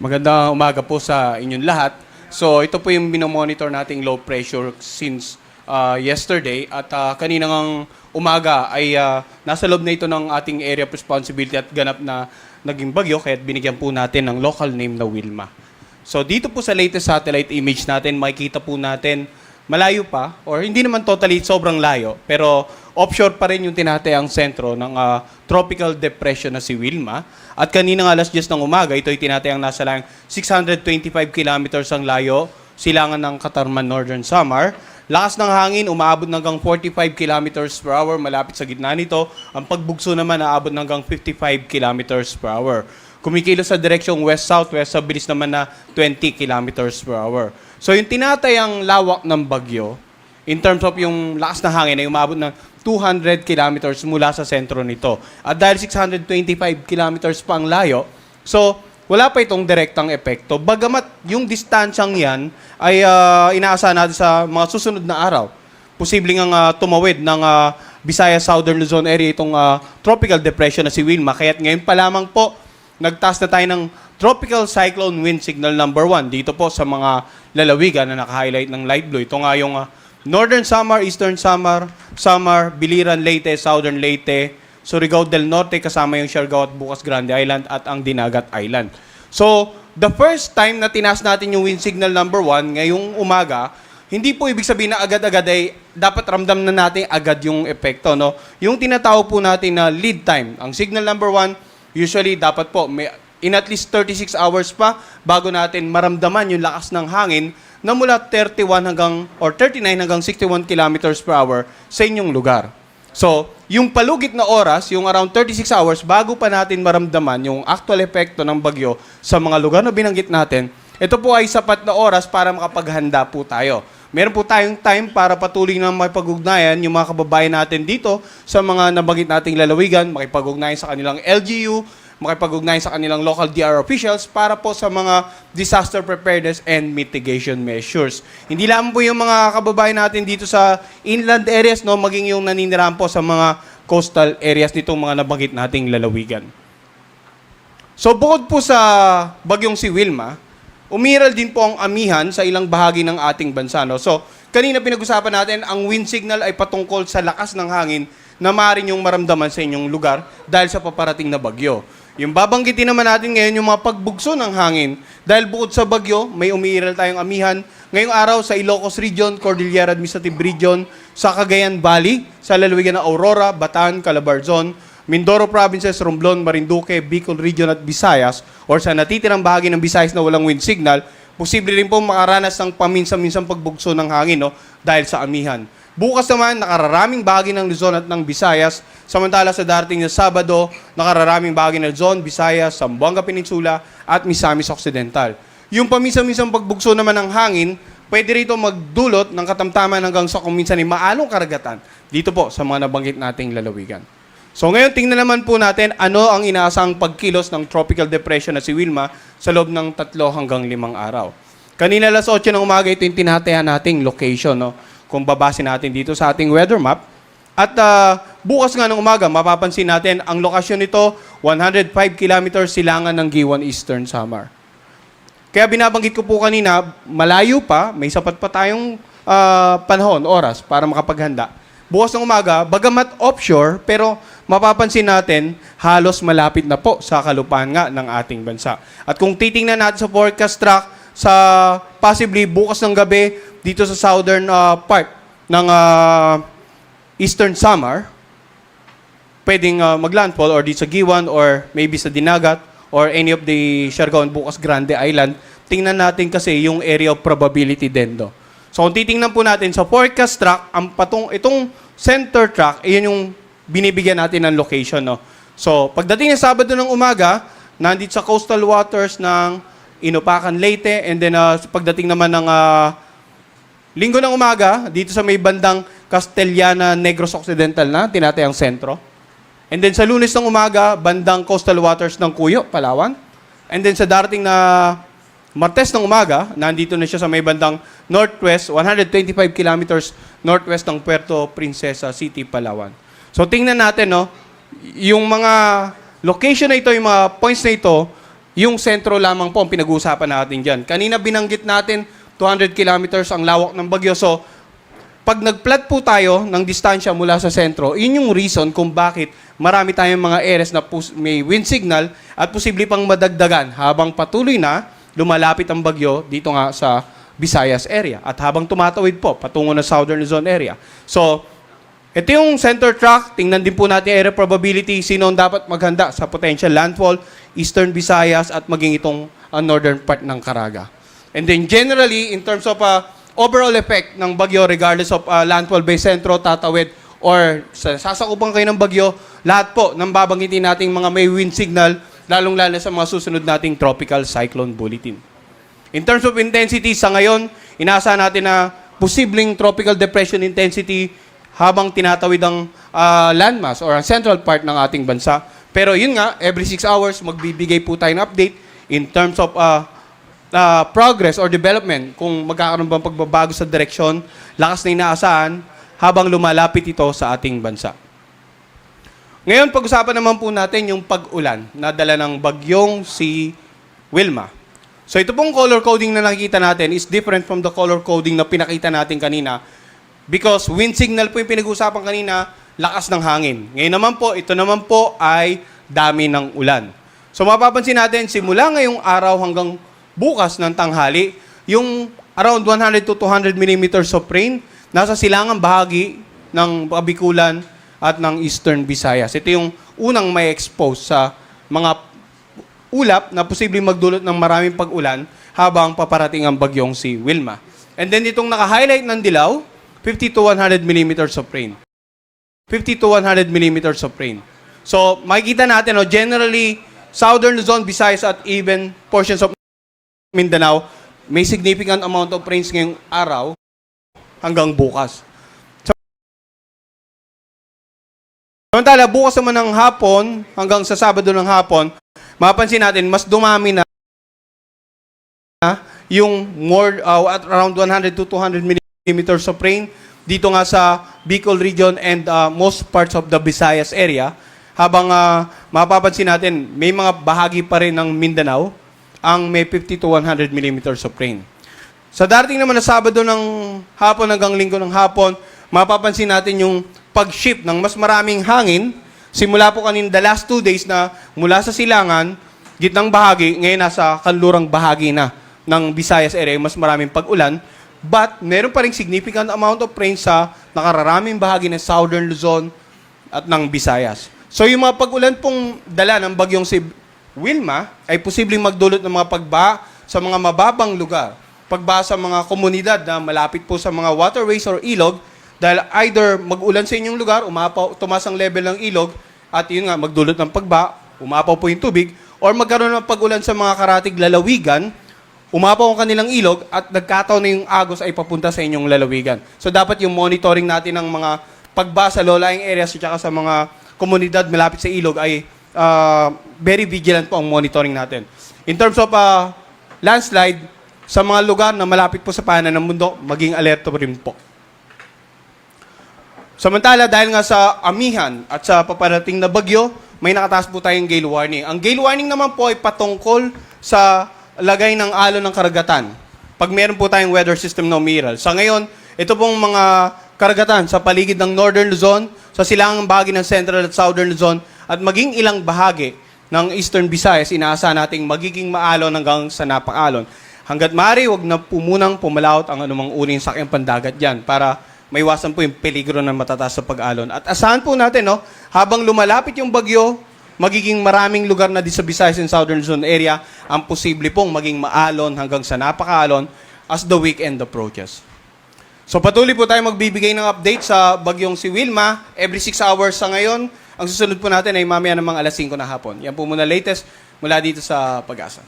Magandang umaga po sa inyong lahat. So ito po yung minomonitor nating low pressure since yesterday at kaninang umaga ay nasa loob na ito ng ating area of responsibility at ganap na naging bagyo kaya binigyan po natin ng local name na Wilma. So dito po sa latest satellite image natin, makikita po natin malayo pa or hindi naman totally sobrang layo pero offshore pa rin yung tinatayang sentro ng tropical depression na si Wilma. At kanina nga alas 10 ng umaga, ito ay tinatayang nasa layang 625 kilometers ang layo, silangan ng Katarman, Northern Samar. Lakas ng hangin, umaabot ng hanggang 45 kilometers per hour, malapit sa gitna nito. Ang pagbugso naman, naabot ng hanggang 55 kilometers per hour. Kumikilos sa direksyong west-southwest, sa bilis naman na 20 kilometers per hour. So yung tinatayang lawak ng bagyo, in terms of yung lakas na hangin, ay umaabot ng 200 kilometers mula sa sentro nito. At dahil 625 kilometers pa ang layo, so wala pa itong direktang epekto. Bagamat yung distansyang yan ay inaasahan natin sa mga susunod na araw. Posibleng ang tumawid ng Visayas Southern Luzon area itong tropical depression na si Wilma. Kaya't ngayon pa lamang po, nagtaas na tayo ng Tropical Cyclone Wind Signal number 1 dito po sa mga lalawigan na naka-highlight ng light blue. Ito nga yung Northern Samar, Eastern Samar, Biliran, Leyte, Southern Leyte, Surigao del Norte, kasama yung Siargao at Bukas Grande Island at ang Dinagat Island. So, the first time na tinaas natin yung wind signal number 1, ngayong umaga, hindi po ibig sabihin na agad-agad ay dapat ramdam na natin agad yung epekto. No? Yung tinatawag po natin na lead time. Ang signal number 1, usually dapat po may in at least 36 hours pa bago natin maramdaman yung lakas ng hangin na mula 31 hanggang or 39 hanggang 61 kilometers per hour sa inyong lugar. So, yung palugit na oras, yung around 36 hours bago pa natin maramdaman yung actual epekto ng bagyo sa mga lugar na binanggit natin, ito po ay sapat na oras para makapaghanda po tayo. Meron po tayong time para patuloy na makipag-ugnayan yung mga kababayan natin dito sa mga nabanggit nating lalawigan, makipag-ugnayan sa kanilang LGU, makipag-ugnayan sa kanilang local DR officials para po sa mga disaster preparedness and mitigation measures. Hindi lang po yung mga kababayan natin dito sa inland areas, no, maging yung naninirahan po sa mga coastal areas nitong mga nabanggit nating lalawigan. So bukod po sa bagyong si Wilma, umiral din po ang amihan sa ilang bahagi ng ating bansa. No? So kanina pinag-usapan natin, ang wind signal ay patungkol sa lakas ng hangin na maaaring yung maramdaman sa inyong lugar dahil sa paparating na bagyo. Yung babanggitin naman natin ngayon yung mga pagbugso ng hangin dahil bukod sa bagyo, may umiiral tayong amihan ngayong araw sa Ilocos Region, Cordillera Administrative Region, sa Cagayan Valley, sa lalawigan ng Aurora, Bataan, Calabarzon, Mindoro Provinces, Romblon, Marinduque, Bicol Region at Visayas or sa natitirang bahagi ng Visayas na walang wind signal, posible rin po makaranas ng paminsan-minsang pagbugso ng hangin dahil sa amihan. Bukas naman, nakararaming bahagi ng Luzon at ng Visayas, samantala sa darating na Sabado, nakararaming bahagi ng Luzon, Visayas, Zamboanga Peninsula at Misamis Occidental. Yung paminsan-minsang pagbugso naman ng hangin, pwede rito magdulot ng katamtaman hanggang sa kuminsan ay maalong karagatan dito po sa mga nabanggit nating lalawigan. So ngayon, tingnan naman po natin ano ang inaasang pagkilos ng tropical depression na si Wilma sa loob ng 3 hanggang 5 araw. Kanina alas 8 ng umaga, ito yung tinatayan nating location, no? Kung babase natin dito sa ating weather map. At bukas nga ng umaga, mapapansin natin ang lokasyon nito, 105 kilometers silangan ng Giwan, Eastern Samar. Kaya binabanggit ko po kanina, malayo pa, may sapat pa tayong panahon, oras para makapaghanda. Bukas ng umaga, bagamat offshore, pero mapapansin natin, halos malapit na po sa kalupaan nga ng ating bansa. At kung titingnan natin sa forecast track, sa possibly bukas ng gabi, dito sa southern part ng Eastern Samar, pwedeng maglandfall or dito sa Giwan or maybe sa Dinagat or any of the Siargao and Bukas Grande Island. Tingnan natin kasi yung area of probability din do. So kung titingnan po natin sa forecast track, itong center track, iyon yung binibigyan natin ng location. No? So pagdating ng Sabado ng umaga, nandito sa coastal waters ng Inupacan, Leyte, and then pagdating naman ng Linggo ng umaga, dito sa may bandang Castellana, Negros Occidental na, tinatayang sentro. And then sa Lunes ng umaga, bandang coastal waters ng Cuyo, Palawan. And then sa darating na Martes ng umaga, nandito na siya sa may bandang northwest, 125 kilometers northwest ng Puerto Princesa City, Palawan. So tingnan natin, no, yung mga location na ito, yung mga points na ito, yung sentro lamang po ang pinag-uusapan natin dyan. Kanina binanggit natin 200 kilometers ang lawak ng bagyo. So, pag nag-plot po tayo ng distansya mula sa sentro, yun yung reason kung bakit marami tayong mga areas na may wind signal at posible pang madagdagan habang patuloy na lumalapit ang bagyo dito nga sa Visayas area. At habang tumatawid po, patungo na Southern Luzon area. So, ito yung center track. Tingnan din po natin area probability. Sino ang dapat maghanda sa potential landfall, Eastern Visayas, at maging itong northern part ng Caraga. And then generally, in terms of overall effect ng bagyo, regardless of landfall by sentro, tatawid, or sasakupan kayo ng bagyo, lahat po ng babanggitin nating mga may wind signal, lalong-lalo sa mga susunod nating tropical cyclone bulletin. In terms of intensity, sa ngayon, inaasahan natin na posibleng tropical depression intensity habang tinatawid ang landmass or ang central part ng ating bansa. Pero yun nga, every 6 hours, magbibigay po tayo ng update in terms of progress or development, kung magkakaroon bang pagbabago sa direksyon, lakas na inaasahan habang lumalapit ito sa ating bansa. Ngayon, pag-usapan naman po natin yung pag-ulan na dala ng bagyong si Wilma. So ito pong color coding na nakikita natin is different from the color coding na pinakita natin kanina because wind signal po yung pinag-usapan kanina, lakas ng hangin. Ngayon naman po, ito naman po ay dami ng ulan. So mapapansin natin, simula ngayong araw hanggang bukas ng tanghali, yung around 100 to 200 millimeters of rain nasa silangang bahagi ng Bikulan at ng Eastern Visayas. Ito yung unang may expose sa mga ulap na posibleng magdulot ng maraming pag-ulan habang paparating ang bagyong si Wilma. And then itong naka-highlight ng dilaw, 50 to 100 millimeters of rain. 50 to 100 millimeters of rain. So, makikita natin, generally, Southern Luzon, Visayas, at even portions of Mindanao, may significant amount of rains ngayong araw hanggang bukas. Samantala, bukas naman ng hapon, hanggang sa Sabado ng hapon, mapansin natin, mas dumami na yung more, at around 100 to 200 millimeters of rain dito nga sa Bicol region and most parts of the Visayas area. Habang mapapansin natin, may mga bahagi pa rin ng Mindanao ang may 50 to 100 millimeters of rain. Sa darating naman na Sabado ng hapon hanggang Linggo ng hapon, mapapansin natin yung pag-shift ng mas maraming hangin. Simula po kanina the last 2 days na mula sa silangan, gitnang bahagi, ngayon nasa kanlurang bahagi na ng Visayas area, mas maraming pag-ulan. But meron pa rin significant amount of rain sa nakararaming bahagi ng Southern Luzon at ng Visayas. So yung mga pag-ulan pong dala ng bagyong si Wilma ay posibleng magdulot ng mga pagbaha sa mga mababang lugar. Pagbaha sa mga komunidad na malapit po sa mga waterways or ilog, dahil either mag-ulan sa inyong lugar, tumaas ang level ng ilog, at yun nga, magdulot ng pagbaha, umapaw po yung tubig, or magkaroon ng pag-ulan sa mga karatig lalawigan, umapaw ang kanilang ilog, at nagkataon na yung agos ay papunta sa inyong lalawigan. So dapat yung monitoring natin ng mga pagbaha sa low-lying areas at sa mga komunidad malapit sa ilog ay very vigilant po ang monitoring natin. In terms of landslide, sa mga lugar na malapit po sa paanan ng mundo, maging alerto rin po. Samantala, dahil nga sa amihan at sa paparating na bagyo, may nakataas po tayong gale warning. Ang gale warning naman po ay patungkol sa lagay ng alon ng karagatan. Pag meron po tayong weather system na umiral. Sa ngayon, ito pong mga karagatan sa paligid ng Northern Luzon, sa silangang bahagi ng Central at Southern Luzon, at maging ilang bahagi ng Eastern Visayas, inaasahan nating magiging maalon hanggang sa napakaalon. Hanggat maaari, wag na po munang pumalawot ang anumang uling sakyang pandagat dyan para maiwasan po yung peligro ng matataas sa pag-alon. At asahan po natin, habang lumalapit yung bagyo, magiging maraming lugar na di sa Visayas and Southern Luzon area ang posible pong maging maalon hanggang sa napakaalon as the weekend approaches. So patuloy po tayo magbibigay ng update sa bagyong si Wilma every 6 hours sa ngayon. Ang susunod po natin ay mamaya ng mga alas 5 na hapon. Yan po muna latest mula dito sa Pag-asa.